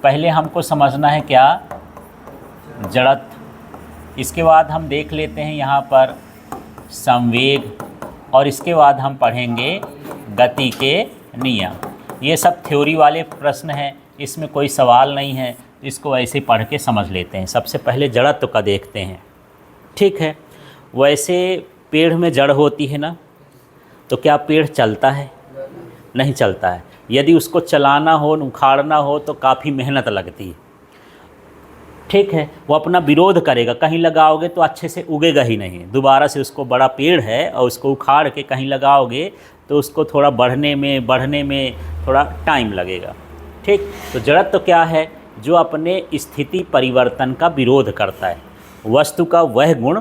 पहले हमको समझना है क्या, जड़त्व। इसके बाद हम देख लेते हैं यहाँ पर संवेग, और इसके बाद हम पढ़ेंगे गति के नियम। ये सब थ्योरी वाले प्रश्न हैं, इसमें कोई सवाल नहीं है, इसको ऐसे पढ़ के समझ लेते हैं। सबसे पहले जड़त्व का देखते हैं, ठीक है। वैसे पेड़ में जड़ होती है ना, तो क्या पेड़ चलता है? नहीं चलता है। यदि उसको चलाना हो, उखाड़ना हो तो काफ़ी मेहनत लगती है, ठीक है। वो अपना विरोध करेगा, कहीं लगाओगे तो अच्छे से उगेगा ही नहीं। दोबारा से उसको, बड़ा पेड़ है और उसको उखाड़ के कहीं लगाओगे तो उसको थोड़ा बढ़ने में थोड़ा टाइम लगेगा, ठीक। तो जड़त्व तो क्या है? जो अपने स्थिति परिवर्तन का विरोध करता है। वस्तु का वह गुण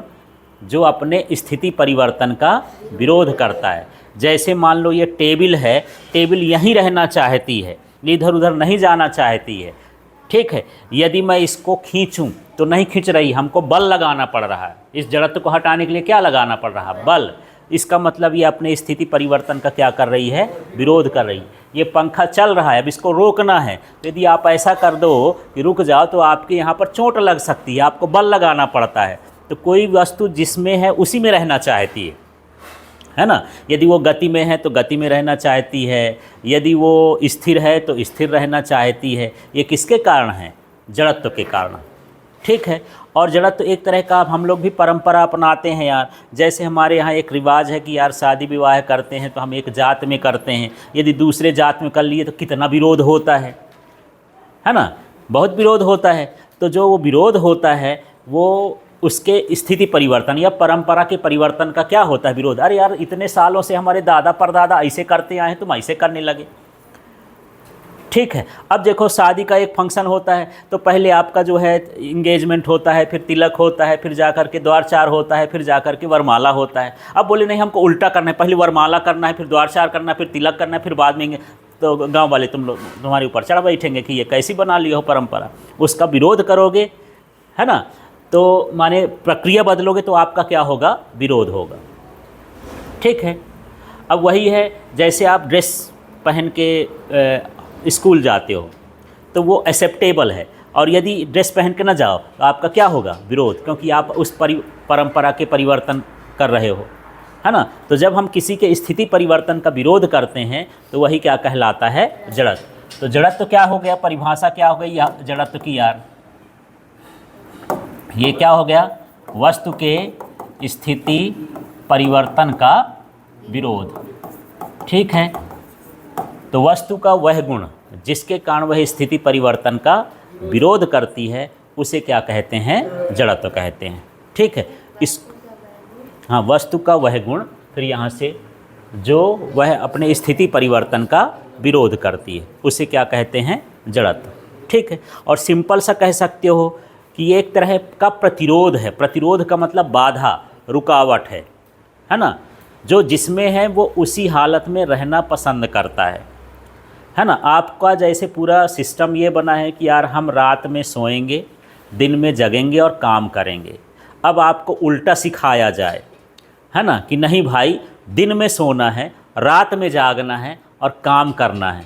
जो अपने स्थिति परिवर्तन का विरोध करता है। जैसे मान लो ये टेबल है, टेबल यहीं रहना चाहती है, इधर उधर नहीं जाना चाहती है, ठीक है। यदि मैं इसको खींचूं तो नहीं खींच रही, हमको बल लगाना पड़ रहा है। इस जड़त्व को हटाने के लिए क्या लगाना पड़ रहा है? बल। इसका मतलब ये अपने स्थिति परिवर्तन का क्या कर रही है? विरोध कर रही है। ये पंखा चल रहा है, अब इसको रोकना है, तो यदि आप ऐसा कर दो कि रुक जाओ तो आपके यहाँ पर चोट लग सकती है, आपको बल लगाना पड़ता है। तो कोई वस्तु जिसमें है उसी में रहना चाहती है ना। यदि वो गति में है तो गति में रहना चाहती है, यदि वो स्थिर है तो स्थिर रहना चाहती है। ये किसके कारण है? जड़त्व के कारण, ठीक है। और जड़त्व एक तरह का हम लोग भी परंपरा अपनाते हैं यार। जैसे हमारे यहाँ एक रिवाज है कि यार शादी विवाह करते हैं तो हम एक जात में करते हैं, यदि दूसरे जात में कर लिए तो कितना विरोध होता है ना, बहुत विरोध होता है। तो जो वो विरोध होता है वो उसके स्थिति परिवर्तन या परंपरा के परिवर्तन का क्या होता है? विरोध। अरे यार इतने सालों से हमारे दादा परदादा ऐसे करते आए हैं, तुम ऐसे करने लगे, ठीक है। अब देखो शादी का एक फंक्शन होता है तो पहले आपका जो है इंगेजमेंट होता है, फिर तिलक होता है, फिर जाकर के द्वारचार होता है, फिर जाकर के वरमाला होता है। अब बोले नहीं हमको उल्टा करना है, पहले वरमाला करना है, फिर द्वारचार करना है, फिर तिलक करना है, फिर बाद में तो गांव वाले तुम्हारे ऊपर चढ़ बैठेंगे कि ये कैसी बना लिया हो परंपरा। उसका विरोध करोगे, है ना, तो माने प्रक्रिया बदलोगे तो आपका क्या होगा? विरोध होगा, ठीक है। अब वही है, जैसे आप ड्रेस पहन के स्कूल जाते हो तो वो एक्सेप्टेबल है, और यदि ड्रेस पहन के ना जाओ तो आपका क्या होगा? विरोध, क्योंकि आप उस परंपरा के परिवर्तन कर रहे हो, है ना। तो जब हम किसी के स्थिति परिवर्तन का विरोध करते हैं तो वही क्या कहलाता है? जड़त्व। तो जड़त्व तो क्या हो गया? परिभाषा क्या हो गई जड़त्व की यार? ये क्या हो गया? वस्तु के स्थिति परिवर्तन का विरोध, ठीक है। तो वस्तु का वह गुण जिसके कारण वह स्थिति परिवर्तन का विरोध करती है उसे क्या कहते हैं? जड़त्व कहते हैं, ठीक है। हाँ, वस्तु का वह गुण, फिर यहाँ से जो वह अपने स्थिति परिवर्तन का विरोध करती है उसे क्या कहते हैं? जड़त्व, ठीक है। और सिंपल सा कह सकते हो कि ये एक तरह का प्रतिरोध है। प्रतिरोध का मतलब बाधा, रुकावट है ना। जो जिसमें है वो उसी हालत में रहना पसंद करता है ना। आपका जैसे पूरा सिस्टम ये बना है कि यार हम रात में सोएंगे, दिन में जगेंगे और काम करेंगे। अब आपको उल्टा सिखाया जाए, है ना, कि नहीं भाई दिन में सोना है, रात में जागना है और काम करना है,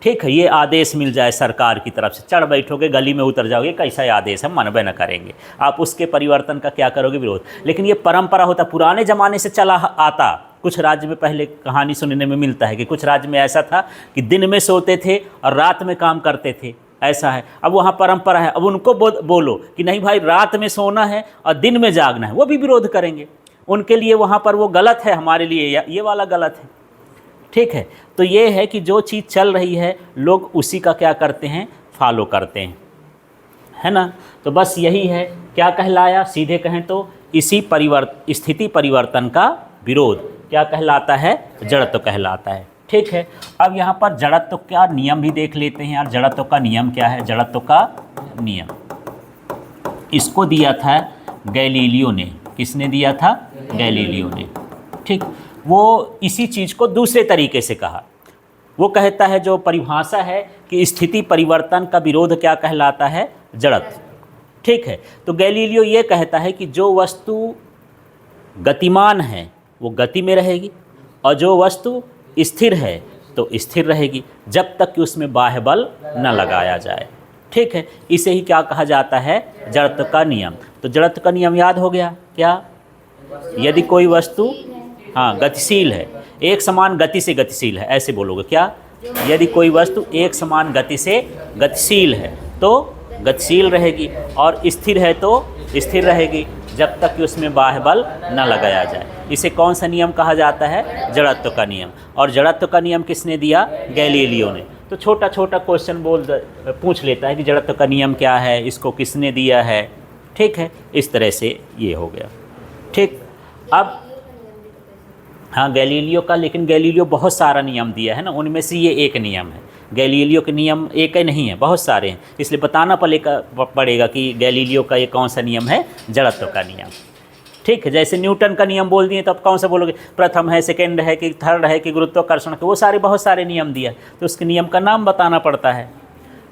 ठीक है। ये आदेश मिल जाए सरकार की तरफ से, चढ़ बैठोगे, गली में उतर जाओगे, कैसा आदेश है, मनबे न करेंगे। आप उसके परिवर्तन का क्या करोगे? विरोध। लेकिन ये परंपरा होता, पुराने ज़माने से चला आता। कुछ राज्य में पहले कहानी सुनने में मिलता है कि कुछ राज्य में ऐसा था कि दिन में सोते थे और रात में काम करते थे, ऐसा है। अब वहाँ परंपरा है, अब उनको बोलो कि नहीं भाई रात में सोना है और दिन में जागना है, वो भी विरोध करेंगे। उनके लिए वहाँ पर वो गलत है, हमारे लिए ये वाला गलत है, ठीक है। तो ये है कि जो चीज़ चल रही है लोग उसी का क्या करते हैं? फॉलो करते हैं, है ना। तो बस यही है, क्या कहलाया? सीधे कहें तो इसी स्थिति परिवर्तन का विरोध क्या कहलाता है? जड़त्व कहलाता है, ठीक है। अब यहाँ पर जड़त्व का नियम भी देख लेते हैं यार। जड़त्व का नियम क्या है? जड़त्व का नियम इसको दिया था गैलीलियो ने। किसने दिया था? गैलीलियो ने, ठीक। वो इसी चीज़ को दूसरे तरीके से कहा। वो कहता है, जो परिभाषा है कि स्थिति परिवर्तन का विरोध क्या कहलाता है? जड़त्व, ठीक है। तो गैलीलियो ये कहता है कि जो वस्तु गतिमान है वो गति में रहेगी और जो वस्तु स्थिर है तो स्थिर रहेगी, जब तक कि उसमें बाह्य बल न लगाया जाए, ठीक है, इसे ही क्या कहा जाता है, जड़त्व का नियम। तो जड़त्व का नियम याद हो गया क्या, यदि कोई वस्तु हाँ गतिशील है, एक समान गति से गतिशील है, ऐसे बोलोगे क्या, यदि कोई वस्तु एक समान गति से गतिशील है तो गतिशील रहेगी, और स्थिर है तो स्थिर रहेगी, जब तक कि उसमें बाह्य बल न लगाया जाए। इसे कौन सा नियम कहा जाता है, जड़त्व का नियम। और जड़त्व का नियम किसने दिया, गैलीलियो ने। तो छोटा छोटा क्वेश्चन पूछ लेता है कि जड़त्व का नियम क्या है, इसको किसने दिया है, ठीक है, इस तरह से ये हो गया। ठीक, अब हाँ गैलीलियो का, लेकिन गैलीलियो बहुत सारा नियम दिया है ना, उनमें से ये एक नियम है। गैलीलियो के नियम एक ही नहीं है, बहुत सारे हैं, इसलिए बताना पड़ेगा कि गैलीलियो का ये कौन सा नियम है, जड़त्व का नियम। ठीक है, जैसे न्यूटन का नियम बोल दिए तो अब कौन सा बोलोगे, प्रथम है, सेकेंड है कि थर्ड है कि गुरुत्वाकर्षण के, वो सारे बहुत सारे नियम दिया, तो उसके नियम का नाम बताना पड़ता है।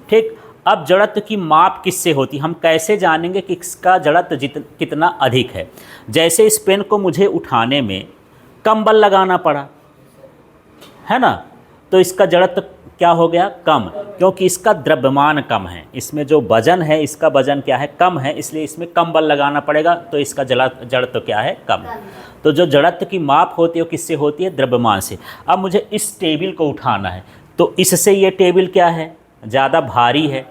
ठीक, अब जड़त्व की माप किससे होती, हम कैसे जानेंगे कि इसका जड़त्व कितना अधिक है। जैसे इस पेन को मुझे उठाने में कम बल लगाना पड़ा है ना, तो इसका जड़त्व क्या हो गया, कम, क्योंकि इसका द्रव्यमान कम है, इसमें जो वजन है इसका वजन क्या है, कम है, इसलिए इसमें कम बल लगाना पड़ेगा, तो इसका जड़त्व क्या है, कम। तो जो जड़त्व की माप होती है वो किससे होती है, द्रव्यमान से। अब मुझे इस टेबल को उठाना है, तो इससे ये टेबल क्या है, ज़्यादा भारी है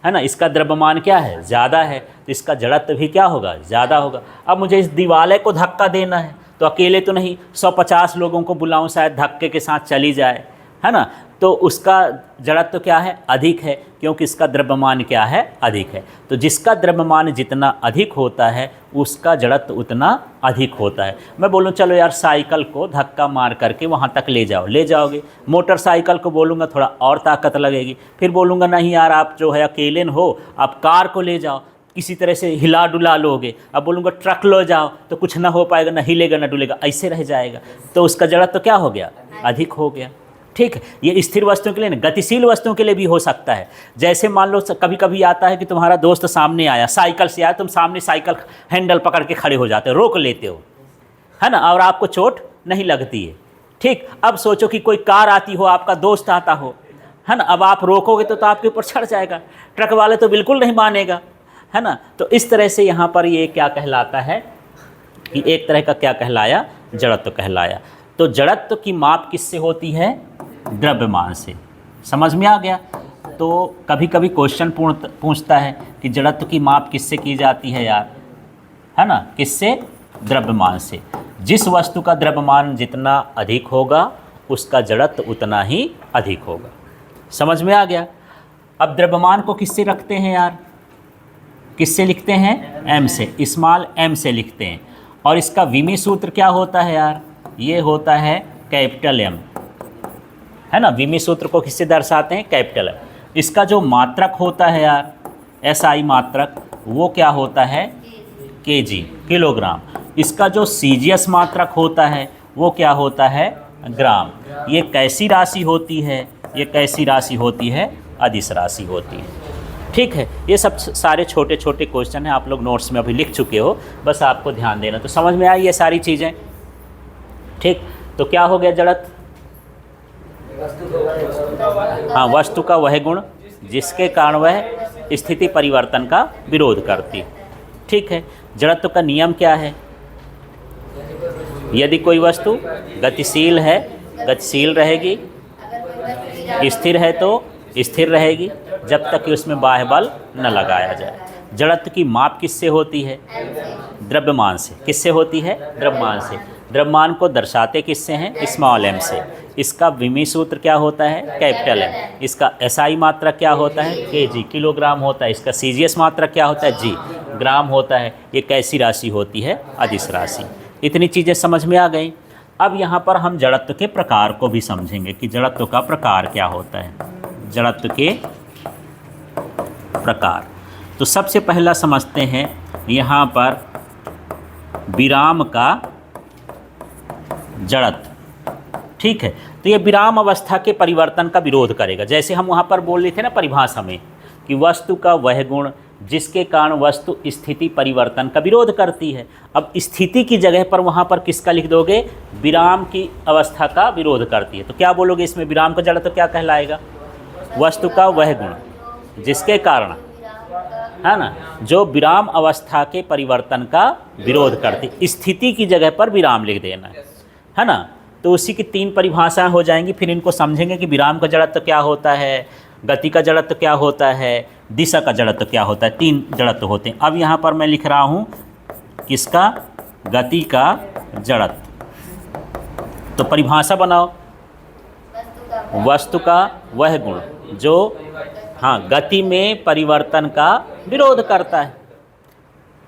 ना, इसका द्रव्यमान क्या है, ज़्यादा है, तो इसका जड़त्व भी क्या होगा, ज़्यादा होगा। अब मुझे इस दीवार को धक्का देना है, तो अकेले तो नहीं, 150 लोगों को बुलाऊं, शायद धक्के के साथ चली जाए, है ना, तो उसका जड़त्व क्या है, अधिक है, क्योंकि इसका द्रव्यमान क्या है, अधिक है। तो जिसका द्रव्यमान जितना अधिक होता है उसका जड़त्व उतना अधिक होता है। मैं बोलूँ चलो यार साइकिल को धक्का मार करके वहाँ तक ले जाओ, ले जाओगे। मोटरसाइकिल को बोलूँगा थोड़ा और ताकत लगेगी, फिर बोलूँगा नहीं यार आप जो है अकेले हो, आप कार को ले जाओ, किसी तरह से हिला डुला लोगे। अब बोलूँगा ट्रक लो जाओ, तो कुछ ना हो पाएगा, ना हिलेगा ना डुलेगा, ऐसे रह जाएगा, तो उसका जड़त्व क्या हो गया, अधिक हो गया। ठीक है, ये स्थिर वस्तुओं के लिए नहीं, गतिशील वस्तुओं के लिए भी हो सकता है। जैसे मान लो कभी कभी आता है कि तुम्हारा दोस्त सामने आया, साइकिल से आया, तुम सामने साइकिल हैंडल पकड़ के खड़े हो जाते हो, रोक लेते हो, है ना, और आपको चोट नहीं लगती है। ठीक, अब सोचो कि कोई कार आती हो, आपका दोस्त आता हो, है ना, अब आप रोकोगे तो आपके ऊपर चढ़ जाएगा, ट्रक वाले तो बिल्कुल नहीं मानेगा, है ना। तो इस तरह से यहाँ पर ये क्या कहलाता है कि एक तरह का क्या कहलाया, जड़त्व कहलाया। तो जड़त्व की माप किससे होती है, द्रव्यमान से। समझ में आ गया। तो कभी कभी क्वेश्चन पूछता है कि जड़त्व की माप किससे की जाती है यार, है ना, किससे, द्रव्यमान से। जिस वस्तु का द्रव्यमान जितना अधिक होगा उसका जड़त्व उतना ही अधिक होगा। समझ में आ गया। अब द्रव्यमान को किससे रखते हैं यार, किससे लिखते हैं, एम से, स्मॉल एम से लिखते हैं। और इसका विमी सूत्र क्या होता है यार, ये होता है कैपिटल एम, है ना। विमी सूत्र को किससे दर्शाते हैं, कैपिटल एम। इसका जो मात्रक होता है यार, एसआई मात्रक, वो क्या होता है, केजी, किलोग्राम। इसका जो सीजीएस मात्रक होता है वो क्या होता है, ग्राम। ये कैसी राशि होती है, ये कैसी राशि होती है, अदिश राशि होती है। ठीक है, ये सब सारे छोटे छोटे क्वेश्चन हैं, आप लोग नोट्स में अभी लिख चुके हो, बस आपको ध्यान देना। तो समझ में आई ये सारी चीज़ें। ठीक, तो क्या हो गया जड़त्व, हाँ, वस्तु का वह गुण जिसके कारण वह स्थिति परिवर्तन का विरोध करती। ठीक है, जड़त्व का नियम क्या है, यदि कोई वस्तु गतिशील है, गतिशील रहेगी, स्थिर है तो स्थिर रहेगी, जब तक कि उसमें बाह्य बल न लगाया जाए। जड़त्व की माप किससे होती है, द्रव्यमान से। किससे होती है, द्रव्यमान से। द्रव्यमान को दर्शाते किससे हैं, स्मॉल एम से। इसका विमी सूत्र क्या होता है, कैपिटल एम। इसका एसआई मात्रक क्या होता है, केजी, किलोग्राम होता है। इसका सीजीएस मात्रक क्या होता है, जी, ग्राम होता है। ये कैसी राशि होती है, अदिश राशि। इतनी चीज़ें समझ में आ गई। अब यहाँ पर हम जड़त्व के प्रकार को भी समझेंगे कि जड़त्व का प्रकार क्या होता है, जड़त्व के प्रकार। तो सबसे पहला समझते हैं यहाँ पर विराम का जड़त्व। ठीक है, तो ये विराम अवस्था के परिवर्तन का विरोध करेगा। जैसे हम वहाँ पर बोल रहे थे ना परिभाषा में कि वस्तु का वह गुण जिसके कारण वस्तु स्थिति परिवर्तन का विरोध करती है। अब स्थिति की जगह पर वहाँ पर किसका लिख दोगे, विराम की अवस्था का विरोध करती है। तो क्या बोलोगे इसमें, विराम का जड़त्व क्या कहलाएगा, वस्तु का वह गुण जिसके कारण, है ना, जो विराम अवस्था के परिवर्तन का विरोध करती, स्थिति की जगह पर विराम लिख देना है ना। तो उसी की 3 परिभाषाएं हो जाएंगी, फिर इनको समझेंगे कि विराम का जड़त्व क्या होता है, गति का जड़त्व क्या होता है, दिशा का जड़त्व क्या होता है। 3 जड़त्व होते हैं। अब यहाँ पर मैं लिख रहा हूँ किसका, गति का जड़त्व। तो परिभाषा बनाओ, वस्तु का वह गुण जो, हाँ, गति में परिवर्तन का विरोध करता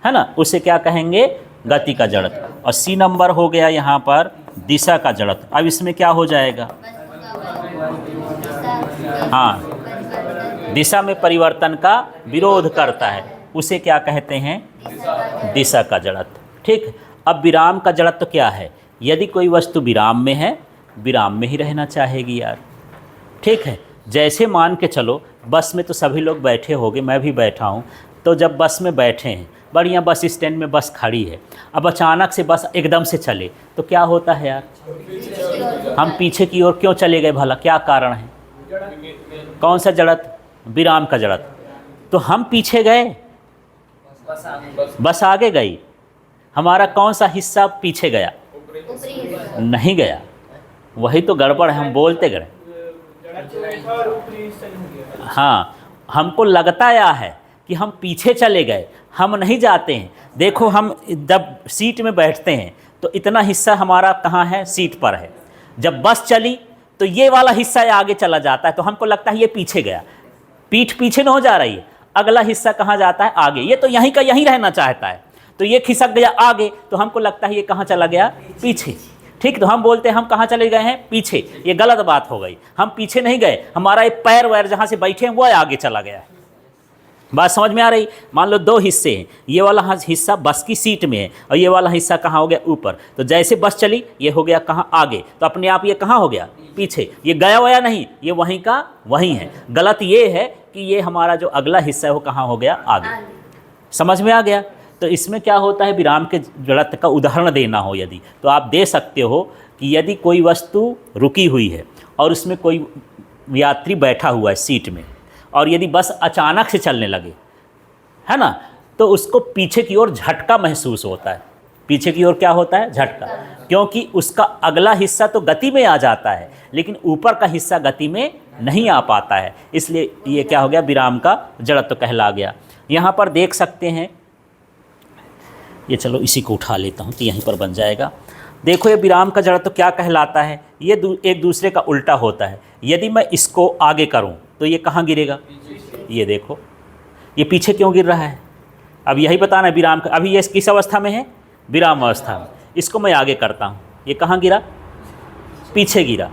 है ना, उसे क्या कहेंगे, गति का जड़त्व। और C नंबर हो गया यहाँ पर दिशा का जड़त्व। अब इसमें क्या हो जाएगा, हाँ, दिशा में परिवर्तन का विरोध करता है, उसे क्या कहते हैं, दिशा का जड़त्व। ठीक। अब विराम का जड़त्व क्या है, यदि कोई वस्तु विराम में है, विराम में ही रहना चाहेगी यार। ठीक है। जैसे मान के चलो बस में तो सभी लोग बैठे होंगे, मैं भी बैठा हूँ। तो जब बस में बैठे हैं, बढ़िया बस स्टैंड में बस खड़ी है, अब अचानक से बस एकदम से चले तो क्या होता है यार, हम पीछे की ओर क्यों चले गए भला, क्या कारण है, कौन सा जड़त्व, विराम का जड़त्व। तो हम पीछे गए, बस आगे गई, हमारा कौन सा हिस्सा पीछे गया, नहीं गया। वही तो गड़बड़ है, हम बोलते गए। हाँ, हमको लगता या है कि हम पीछे चले गए, हम नहीं जाते हैं। देखो हम जब सीट में बैठते हैं तो इतना हिस्सा हमारा कहाँ है, सीट पर है। जब बस चली तो ये वाला हिस्सा आगे चला जाता है, तो हमको लगता है ये पीछे गया। पीठ पीछे न हो जा रही है, अगला हिस्सा कहाँ जाता है, आगे। ये तो यहीं का यहीं रहना चाहता है, तो ये खिसक गया आगे, तो हमको लगता है ये कहाँ चला गया, पीछे। ठीक। तो हम बोलते हैं हम कहाँ चले गए हैं, पीछे। ये गलत बात हो गई, हम पीछे नहीं गए, हमारा एक पैर वैर जहाँ से बैठे हैं वो आगे चला गया है। बात समझ में आ रही। मान लो 2 हिस्से हैं, ये वाला हिस्सा बस की सीट में है और ये वाला हिस्सा कहाँ हो गया, ऊपर। तो जैसे बस चली ये हो गया कहाँ, आगे, तो अपने आप ये कहाँ हो गया, पीछे। ये गया हुआ नहीं, ये वहीं का वहीं है। गलत ये है कि ये हमारा जो अगला हिस्सा है वो कहाँ हो गया, आगे। समझ में आ गया। तो इसमें क्या होता है, विराम के जड़त्व का उदाहरण देना हो यदि, तो आप दे सकते हो कि यदि कोई वस्तु रुकी हुई है और उसमें कोई यात्री बैठा हुआ है सीट में, और यदि बस अचानक से चलने लगे, है ना, तो उसको पीछे की ओर झटका महसूस होता है। पीछे की ओर क्या होता है, झटका, क्योंकि उसका अगला हिस्सा तो गति में आ जाता है लेकिन ऊपर का हिस्सा गति में नहीं आ पाता है, इसलिए ये क्या हो गया, विराम का जड़त्व कहला गया। यहाँ पर देख सकते हैं, ये चलो इसी को उठा लेता हूँ तो यहीं पर बन जाएगा। देखो ये विराम का जड़त्व क्या कहलाता है, ये एक दूसरे का उल्टा होता है। यदि मैं इसको आगे करूँ तो ये कहाँ गिरेगा, ये देखो ये पीछे क्यों गिर रहा है। अब यही बताना है विराम का। अभी ये किस अवस्था में है, विराम अवस्था में। इसको मैं आगे करता हूँ, ये कहाँ गिरा, पीछे गिरा।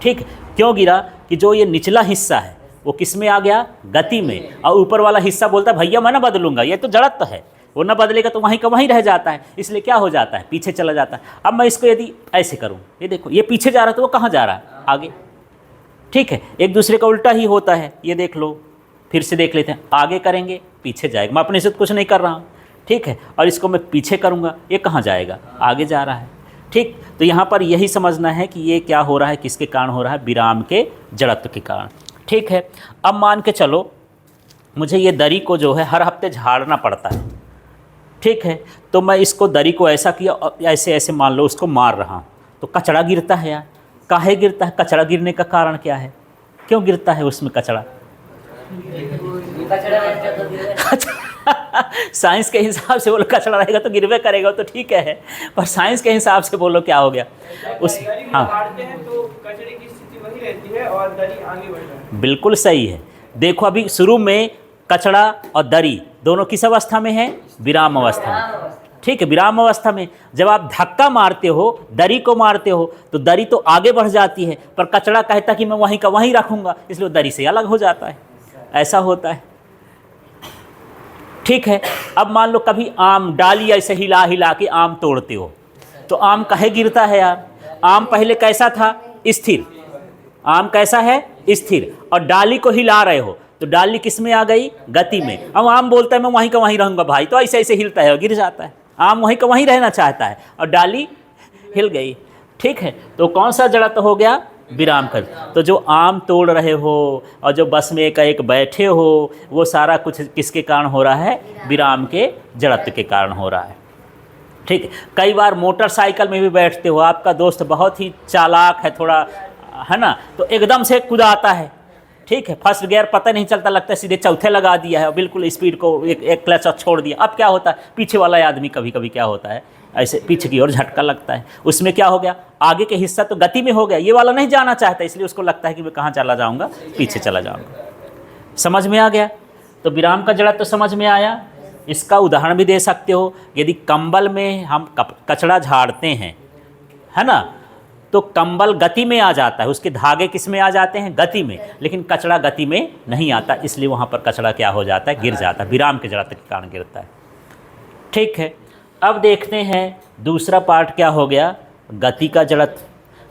ठीक। क्यों गिरा कि जो ये निचला हिस्सा है वो किस में आ गया, गति में, और ऊपर वाला हिस्सा बोलता है भैया मैं ना बदलूंगा, ये तो जड़त्व है, वो ना बदलेगा तो वहीं का वहीं रह जाता है, इसलिए क्या हो जाता है, पीछे चला जाता है। अब मैं इसको यदि ऐसे करूँ, ये देखो ये पीछे जा रहा है तो वो कहाँ जा रहा है, आगे। ठीक है। एक दूसरे का उल्टा ही होता है, ये देख लो, फिर से देख लेते हैं। आगे करेंगे पीछे जाएगा, मैं अपने से कुछ नहीं कर रहा हूँ। ठीक है। और इसको मैं पीछे करूँगा, ये कहाँ जाएगा, आगे जा रहा है। ठीक। तो यहाँ पर यही समझना है कि ये क्या हो रहा है, किसके कारण हो रहा है, विराम के जड़त्व के कारण। ठीक है। अब मान के चलो मुझे ये दरी को जो है हर हफ्ते झाड़ना पड़ता है। ठीक है। तो मैं इसको दरी को ऐसा किया और ऐसे ऐसे मान लो उसको मार रहा हूँ, तो कचरा गिरता है यार। काहे गिरता है, कचरा गिरने का कारण क्या है, क्यों गिरता है उसमें कचरा? साइंस के हिसाब से बोलो कचरा रहेगा तो गिरवे करेगा, तो ठीक है, पर साइंस के हिसाब से बोलो क्या हो गया उस, हाँ तो कचरे की स्थिति वही रहती है और दरी आगे बढ़ जाती है। बिल्कुल सही है। देखो अभी शुरू में कचरा और दरी दोनों किस अवस्था में है, विराम अवस्था में। ठीक है। विराम अवस्था में जब आप धक्का मारते हो, दरी को मारते हो, तो दरी तो आगे बढ़ जाती है, पर कचरा कहता कि मैं वहीं का वहीं रखूंगा, इसलिए दरी से अलग हो जाता है। ऐसा होता है। ठीक है। अब मान लो कभी आम डाली ऐसे हिला हिला के आम तोड़ते हो, तो आम काहे गिरता है यार? आम पहले कैसा था, स्थिर। आम कैसा है, स्थिर, और डाली को हिला रहे हो तो डाली किस में आ गई, गति में। अब आम बोलता है मैं वहीं का वहीं रहूंगा भाई, तो ऐसे ऐसे हिलता है और गिर जाता है। आम वहीं का वहीं रहना चाहता है और डाली हिल गई। ठीक है। तो कौन सा जड़त्व हो गया, विराम कर। तो जो आम तोड़ रहे हो और जो बस में एक बैठे हो, वो सारा कुछ किसके कारण हो रहा है? विराम के जड़त्व के कारण हो रहा है। ठीक है। कई बार मोटरसाइकिल में भी बैठते हो, आपका दोस्त बहुत ही चालाक है थोड़ा, है ना, तो एकदम से कुदाता है, ठीक है, फर्स्ट गियर पता नहीं चलता, लगता है सीधे चौथे लगा दिया है और बिल्कुल स्पीड को एक क्लच और छोड़ दिया। अब क्या होता है, पीछे वाला आदमी कभी कभी क्या होता है, ऐसे पीछे की ओर झटका लगता है, उसमें क्या हो गया, आगे के हिस्सा तो गति में हो गया, ये वाला नहीं जाना चाहता, इसलिए उसको लगता है कि मैं कहाँ चला जाऊँगा, पीछे चला जाऊँगा। समझ में आ गया? तो विराम का जड़त्व तो समझ में आया। इसका उदाहरण भी दे सकते हो, यदि कंबल में हम कचड़ा झाड़ते हैं, है ना, तो कंबल गति में आ जाता है, उसके धागे किस में आ जाते हैं? गति में, लेकिन कचड़ा गति में नहीं आता, इसलिए वहाँ पर कचड़ा क्या हो जाता है? गिर जाता है, विराम के जड़त्व के कारण गिरता है। ठीक है। अब देखते हैं दूसरा पार्ट क्या हो गया, गति का जड़त्व।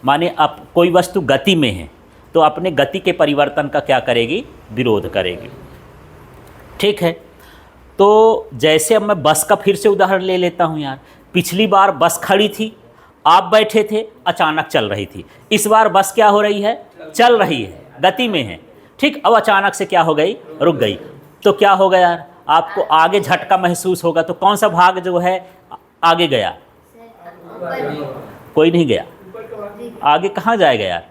माने अब कोई वस्तु गति में है तो अपने गति के परिवर्तन का क्या करेगी? विरोध करेगी। ठीक है। तो जैसे अब मैं बस का फिर से उदाहरण ले लेता हूँ यार। पिछली बार बस खड़ी थी, आप बैठे थे, अचानक चल रही थी। इस बार बस क्या हो रही है? चल रही है, गति में है। ठीक। अब अचानक से क्या हो गई? रुक गई। तो क्या होगा यार? आपको आगे झटका महसूस होगा। तो कौन सा भाग जो है आगे गया? कोई नहीं गया। आगे कहाँ जाएगा यार?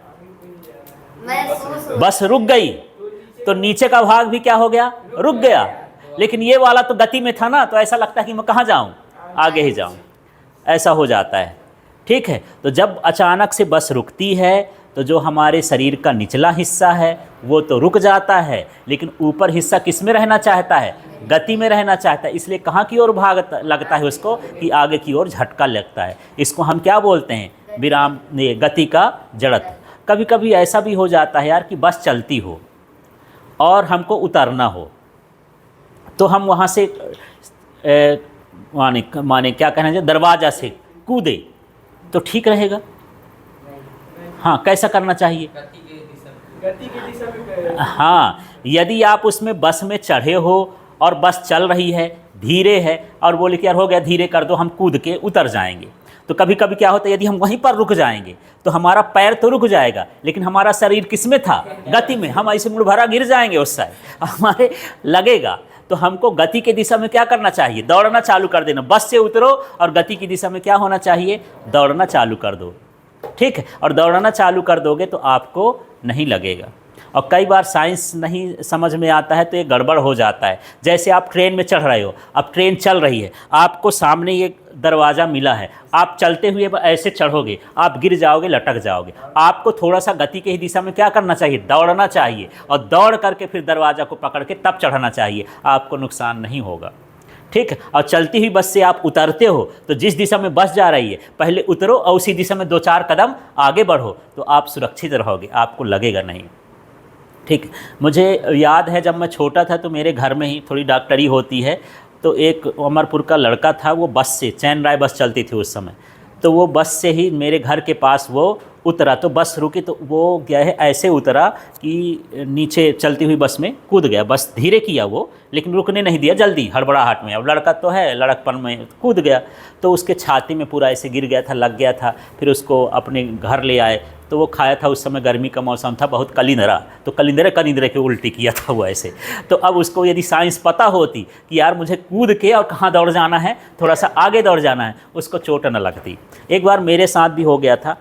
बस रुक गई, तो नीचे का भाग भी क्या हो गया? रुक गया। लेकिन ये वाला तो गति में था ना, तो ऐसा लगता है कि मैं कहाँ जाऊँ? आगे ही जाऊँ, ऐसा हो जाता है। ठीक है। तो जब अचानक से बस रुकती है तो जो हमारे शरीर का निचला हिस्सा है वो तो रुक जाता है, लेकिन ऊपर हिस्सा किस में रहना चाहता है? गति में रहना चाहता है। इसलिए कहाँ की ओर भाग लगता है उसको? कि आगे की ओर झटका लगता है। इसको हम क्या बोलते हैं? विराम, गति का जड़त्व। कभी कभी ऐसा भी हो जाता है यार कि बस चलती हो और हमको उतरना हो, तो हम वहाँ से माने क्या कहना चाहिए, दरवाज़ा से कूदे तो ठीक रहेगा? हाँ, कैसा करना चाहिए? गति की दिशा में। हाँ, यदि आप उसमें बस में चढ़े हो और बस चल रही है, धीरे है, और बोले कि यार हो गया धीरे कर दो, हम कूद के उतर जाएंगे, तो कभी कभी क्या होता है, यदि हम वहीं पर रुक जाएंगे तो हमारा पैर तो रुक जाएगा, लेकिन हमारा शरीर किस में था? गति में। हम ऐसे मुड़ भरा गिर जाएंगे उस साइड, हमारे लगेगा। तो हमको गति की दिशा में क्या करना चाहिए? दौड़ना चालू कर देना। बस से उतरो और गति की दिशा में क्या होना चाहिए? दौड़ना चालू कर दो। ठीक है। और दौड़ना चालू कर दोगे तो आपको नहीं लगेगा। और कई बार साइंस नहीं समझ में आता है तो ये गड़बड़ हो जाता है। जैसे आप ट्रेन में चढ़ रहे हो, अब ट्रेन चल रही है, आपको सामने ये दरवाज़ा मिला है, आप चलते हुए ऐसे चढ़ोगे, आप गिर जाओगे, लटक जाओगे। आपको थोड़ा सा गति की दिशा में क्या करना चाहिए? दौड़ना चाहिए, और दौड़ करके फिर दरवाज़ा को पकड़ के तब चढ़ना चाहिए, आपको नुकसान नहीं होगा। ठीक है। और चलती हुई बस से आप उतरते हो तो जिस दिशा में बस जा रही है पहले उतरो और उसी दिशा में 2-4 कदम आगे बढ़ो, तो आप सुरक्षित रहोगे, आपको लगेगा नहीं। ठीक। मुझे याद है जब मैं छोटा था तो मेरे घर में ही थोड़ी डॉक्टरी होती है, तो एक अमरपुर का लड़का था, वो बस से, चैन राय बस चलती थी उस समय, तो वो बस से ही मेरे घर के पास वो उतरा। तो बस रुकी तो वो क्या है, ऐसे उतरा कि नीचे चलती हुई बस में कूद गया। बस धीरे किया वो, लेकिन रुकने नहीं दिया, जल्दी हड़बड़ाहट में, अब लड़का तो है, लड़कपन में कूद गया, तो उसके छाती में पूरा ऐसे गिर गया था, लग गया था। फिर उसको अपने घर ले आए तो वो खाया था, उस समय गर्मी का मौसम था, बहुत कलिंदरा, तो कलिंदरे के उल्टी किया था वो ऐसे। तो अब उसको यदि साइंस पता होती कि यार मुझे कूद के और कहाँ दौड़ जाना है, थोड़ा सा आगे दौड़ जाना है, उसको चोट न लगती। एक बार मेरे साथ भी हो गया था,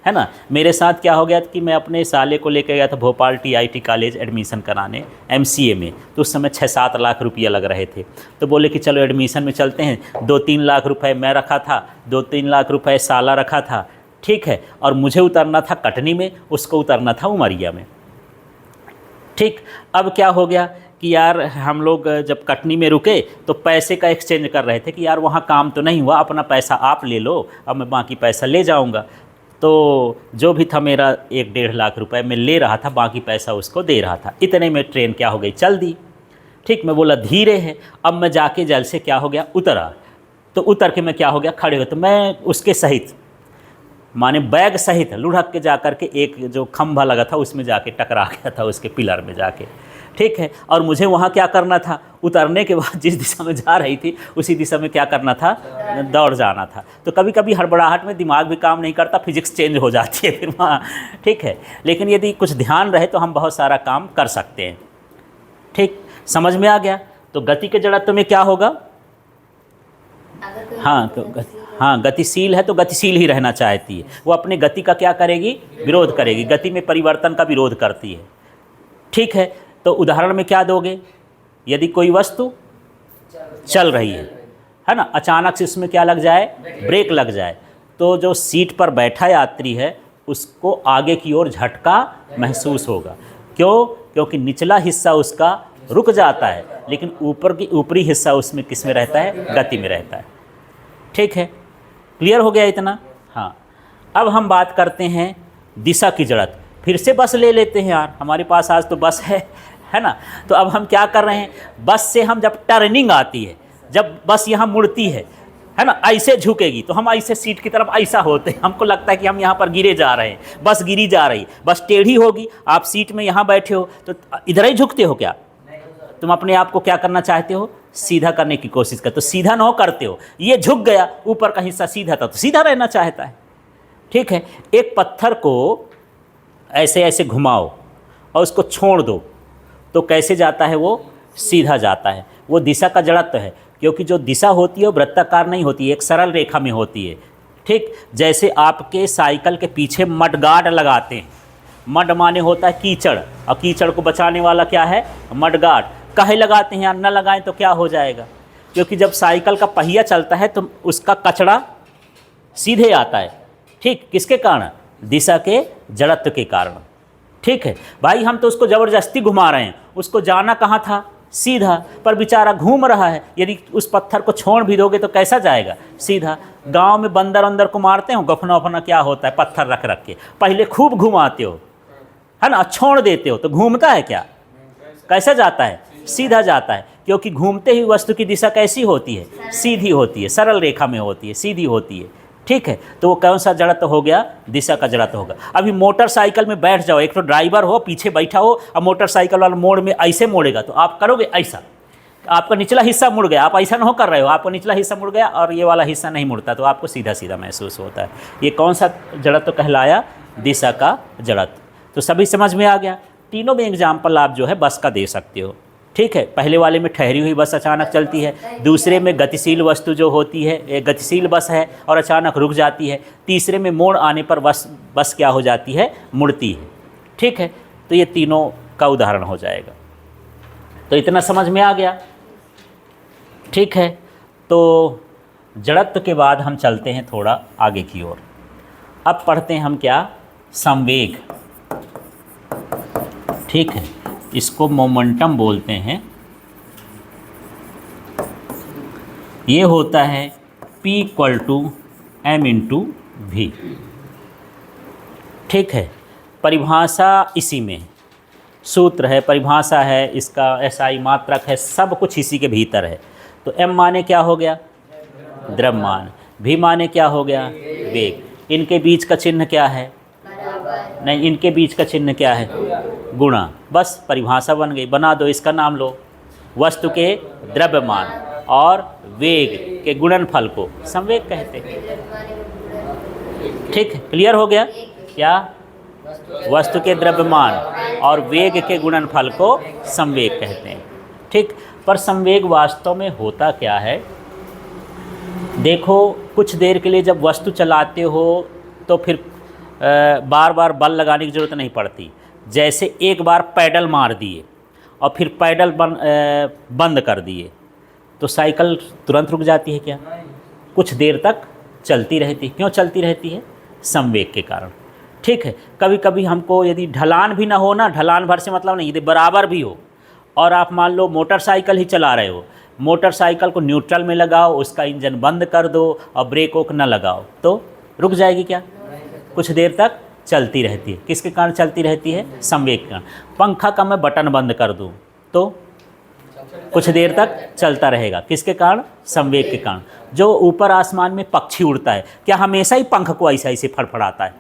है ना। मेरे साथ क्या हो गया था कि मैं अपने साले को लेकर गया था भोपाल TIT कॉलेज एडमिशन कराने MCA में, तो उस समय 6-7 लाख रुपया लग रहे थे। तो बोले कि चलो एडमिशन में चलते हैं। 2-3 लाख रुपए मैं रखा था, 2-3 लाख रुपए साला रखा था। ठीक है। और मुझे उतरना था कटनी में, उसको उतरना था उमरिया में। ठीक। अब क्या हो गया कि यार हम लोग जब कटनी में रुके तो पैसे का एक्सचेंज कर रहे थे कि यार वहाँ काम तो नहीं हुआ, अपना पैसा आप ले लो, अब मैं बाकी पैसा ले जाऊँगा। तो जो भी था मेरा 1-1.5 लाख रुपए मैं ले रहा था, बाकी पैसा उसको दे रहा था। इतने में ट्रेन क्या हो गई, चल दी। ठीक। मैं बोला धीरे है। अब मैं जाके जल से क्या हो गया, उतरा। तो उतर के मैं क्या हो गया, खड़े हो, तो मैं उसके सहित माने बैग सहित लुढ़क के जाकर के एक जो खंभा लगा था उसमें जाके टकरा गया था, उसके पिलर में जाके। ठीक है। और मुझे वहाँ क्या करना था, उतरने के बाद जिस दिशा में जा रही थी उसी दिशा में क्या करना था, दौड़ जाना था। तो कभी कभी हड़बड़ाहट में दिमाग भी काम नहीं करता, फिजिक्स चेंज हो जाती है फिर वहाँ, ठीक है। लेकिन यदि कुछ ध्यान रहे तो हम बहुत सारा काम कर सकते हैं। ठीक, समझ में आ गया। तो गति के जड़त्व में क्या होगा, हाँ गतिशील है तो गतिशील ही रहना चाहती है, वो अपने गति का क्या करेगी, विरोध करेगी, गति में परिवर्तन का विरोध करती है। ठीक है, तो उदाहरण में क्या दोगे, यदि कोई वस्तु चल रही है ना, अचानक से इसमें क्या लग जाए, ब्रेक लग जाए, तो जो सीट पर बैठा यात्री है उसको आगे की ओर झटका महसूस होगा। क्यों? क्योंकि निचला हिस्सा उसका रुक जाता है, लेकिन ऊपरी हिस्सा उसमें किस में रहता है, गति में रहता है। ठीक है, क्लियर हो गया इतना। हाँ, अब हम बात करते हैं दिशा की जड़त्व। फिर से बस ले लेते हैं यार, हमारे पास आज तो बस है ना। तो अब हम क्या कर रहे हैं, बस से हम जब टर्निंग आती है, जब बस यहाँ मुड़ती है ना, ऐसे झुकेगी तो हम ऐसे सीट की तरफ ऐसा होते हैं, हमको लगता है कि हम यहाँ पर गिरे जा रहे हैं, बस गिरी जा रही, बस टेढ़ी होगी। आप सीट में यहाँ बैठे हो तो इधर ही झुकते हो क्या, तुम अपने आप को क्या करना चाहते हो, सीधा करने की कोशिश करते हो, सीधा न करते हो। ये झुक गया, ऊपर का हिस्सा सीधा था तो सीधा रहना चाहता है। ठीक है, एक पत्थर को ऐसे ऐसे घुमाओ और उसको छोड़ दो तो कैसे जाता है, वो सीधा जाता है। वो दिशा का जड़त्व है, क्योंकि जो दिशा होती है वो वृत्ताकार नहीं होती, एक सरल रेखा में होती है। ठीक, जैसे आपके साइकिल के पीछे मडगार्ड लगाते हैं, मड माने होता है कीचड़, और कीचड़ को बचाने वाला क्या है, मडगार्ड। काहे लगाते हैं, न लगाएं तो क्या हो जाएगा, क्योंकि जब साइकिल का पहिया चलता है तो उसका कचड़ा सीधे आता है। ठीक, किसके कारण, दिशा के जड़त्व के कारण। ठीक है भाई, हम तो उसको ज़बरदस्ती घुमा रहे हैं, उसको जाना कहाँ था, सीधा, पर बेचारा घूम रहा है। यदि उस पत्थर को छोड़ भी दोगे तो कैसा जाएगा, सीधा। गांव में बंदर अंदर को मारते हो, गफना वफना क्या होता है, पत्थर रख रख के पहले खूब घुमाते हो, है ना, छोड़ देते हो तो घूमता है क्या, कैसा जाता है, सीधा जाता है। क्योंकि घूमते ही वस्तु की दिशा कैसी होती है, सीधी होती है, सरल रेखा में होती है, सीधी होती है। ठीक है, तो वो कौन सा जड़त्व हो गया, दिशा का जड़त्व होगा। अभी मोटरसाइकिल में बैठ जाओ, एक तो ड्राइवर हो, पीछे बैठा हो, और मोटरसाइकिल वाला मोड़ में ऐसे मोड़ेगा तो आप करोगे ऐसा, आपका निचला हिस्सा मुड़ गया, आप ऐसा नहीं कर रहे हो, आपका निचला हिस्सा मुड़ गया और ये वाला हिस्सा नहीं मुड़ता, तो आपको सीधा सीधा महसूस होता है। ये कौन सा जड़त्व कहलाया, दिशा का जड़त्व। तो सभी समझ में आ गया। तीनों में एग्जाम्पल आप जो है बस का दे सकते हो। ठीक है, पहले वाले में ठहरी हुई बस अचानक चलती है, दूसरे में गतिशील वस्तु जो होती है, एक गतिशील बस है और अचानक रुक जाती है, तीसरे में मोड़ आने पर बस क्या हो जाती है, मुड़ती है। ठीक है, तो ये तीनों का उदाहरण हो जाएगा। तो इतना समझ में आ गया। ठीक है, तो जड़त्व के बाद हम चलते हैं थोड़ा आगे की ओर। अब पढ़ते हैं हम क्या, संवेग। ठीक है, इसको मोमेंटम बोलते हैं। ये होता है P = m/v। ठीक है, परिभाषा इसी में, सूत्र है, परिभाषा है, इसका SI मात्रक है, सब कुछ इसी के भीतर है। तो m माने क्या हो गया, द्रव्यमान, v माने क्या हो गया, वेग। इनके बीच का चिन्ह क्या है, नहीं, इनके बीच का चिन्ह क्या है, गुणा। बस परिभाषा बन गई, बना दो, इसका नाम लो। वस्तु के द्रव्यमान और वेग के गुणनफल को संवेग कहते हैं। ठीक है, क्लियर हो गया क्या, वस्तु के द्रव्यमान और वेग के गुणनफल को संवेग कहते हैं। ठीक, पर संवेग वास्तव में होता क्या है, देखो कुछ देर के लिए जब वस्तु चलाते हो तो फिर बार बार बल लगाने की ज़रूरत नहीं पड़ती। जैसे एक बार पैडल मार दिए और फिर पैडल बंद कर दिए तो साइकिल तुरंत रुक जाती है क्या, कुछ देर तक चलती रहती है। क्यों चलती रहती है, संवेग के कारण। ठीक है, कभी कभी हमको यदि ढलान भी ना हो ना, ढलान भर से मतलब नहीं, यदि बराबर भी हो और आप मान लो मोटरसाइकिल ही चला रहे हो, मोटरसाइकिल को न्यूट्रल में लगाओ, उसका इंजन बंद कर दो और ब्रेक वोक न लगाओ तो रुक जाएगी क्या, कुछ देर तक चलती रहती है। किसके कारण चलती रहती है, संवेग के कारण। पंखा का मैं बटन बंद कर दूं तो कुछ देर तक चलता रहेगा, किसके कारण, संवेग के कारण। जो ऊपर आसमान में पक्षी उड़ता है, क्या हमेशा ही पंख को ऐसा ऐसे फड़फड़ाता है,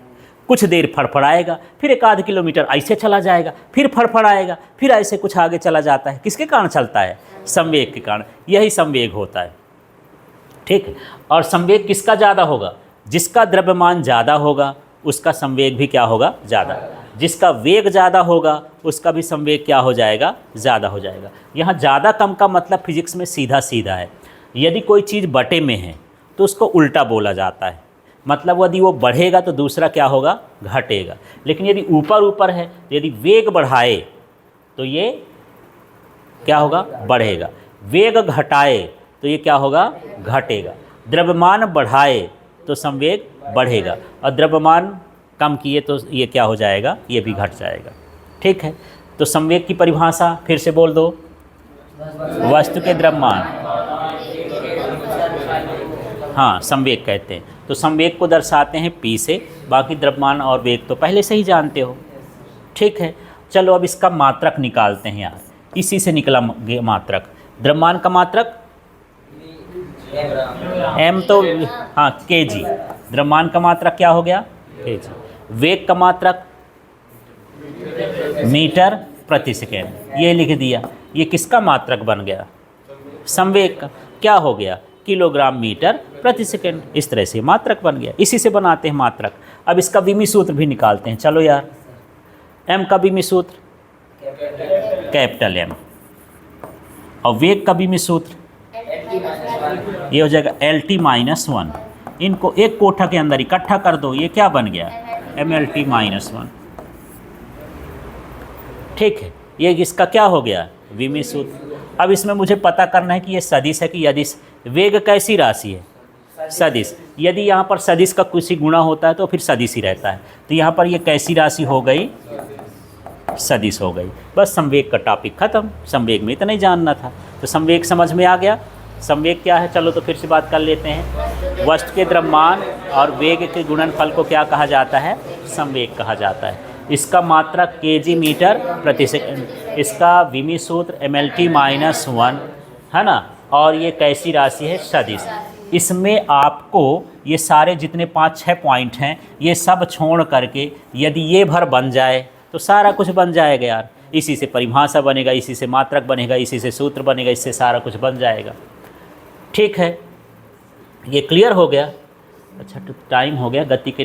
कुछ देर फड़फड़ाएगा, फिर 1 आध किलोमीटर ऐसे चला जाएगा, फिर फड़फड़ाएगा, फिर ऐसे कुछ आगे चला जाता है। किसके कारण चलता है? संवेग के कारण। यही संवेग होता है, ठीक है। और संवेग किसका ज़्यादा होगा? जिसका द्रव्यमान ज़्यादा होगा उसका संवेग भी क्या होगा? ज़्यादा। जिसका वेग ज़्यादा होगा उसका भी संवेग क्या हो जाएगा? ज़्यादा हो जाएगा। यहाँ ज़्यादा कम का मतलब फिजिक्स में सीधा सीधा है। यदि कोई चीज़ बटे में है तो उसको उल्टा बोला जाता है, मतलब यदि वो बढ़ेगा तो दूसरा क्या होगा? घटेगा। लेकिन यदि ऊपर ऊपर है, यदि वेग बढ़ाए तो ये क्या होगा? बढ़ेगा। वेग घटाए तो ये क्या होगा? घटेगा। द्रव्यमान बढ़ाए तो संवेग बढ़ेगा, और द्रव्यमान कम किए तो ये क्या हो जाएगा? ये भी घट जाएगा, ठीक है। तो संवेग की परिभाषा फिर से बोल दो। वस्तु के द्रव्यमान, हाँ, संवेग कहते हैं। तो संवेग को दर्शाते हैं P से, बाकी द्रव्यमान और वेग तो पहले से ही जानते हो, ठीक है। चलो अब इसका मात्रक निकालते हैं यार। इसी से निकला मात्रक। द्रव्यमान का मात्रक m, तो हाँ kg। द्रव्यमान का मात्रक क्या हो गया? kg। वेग का मात्रक मीटर प्रति सेकेंड, ये लिख दिया। ये किसका मात्रक बन गया? संवेग का। क्या हो गया? किलोग्राम मीटर प्रति सेकेंड। इस तरह से मात्रक बन गया। इसी से बनाते हैं मात्रक। अब इसका विमी सूत्र भी निकालते हैं। चलो यार, m का विमी सूत्र कैपिटल M, और वेग का विमी सूत्र ये हो जाएगा LT-1। इनको एक कोठा के अंदर इकट्ठा कर दो, ये क्या बन गया? MLT-1, ठीक है। ये इसका क्या हो गया? विमी सूत्र। अब इसमें मुझे पता करना है कि ये सदिश है कि यदिश। वेग कैसी राशि है? सदिश। यदि यहाँ पर सदिश का कुछ ही गुणा होता है तो फिर सदिश ही रहता है। तो यहाँ पर ये कैसी राशि हो गई? सदिश हो गई। बस संवेग का टॉपिक खत्म। संवेग में इतना ही जानना था। तो संवेग समझ में आ गया। संवेग क्या है? चलो तो फिर से बात कर लेते हैं। वस्तु के द्रव्यमान और वेग के गुणनफल को क्या कहा जाता है? संवेग कहा जाता है। इसका मात्रक kg मीटर प्रति सेकंड। इसका विमी सूत्र MLT-1 है ना। और ये कैसी राशि है? सदिश। इसमें आपको ये सारे जितने 5-6 पॉइंट हैं ये सब छोड़ करके यदि ये भर बन जाए तो सारा कुछ बन जाएगा यार। इसी से परिभाषा बनेगा, इसी से मात्रक बनेगा, इसी से सूत्र बनेगा, इससे सारा कुछ बन जाएगा, ठीक है। ये क्लियर हो गया? अच्छा, तो टाइम हो गया। गति के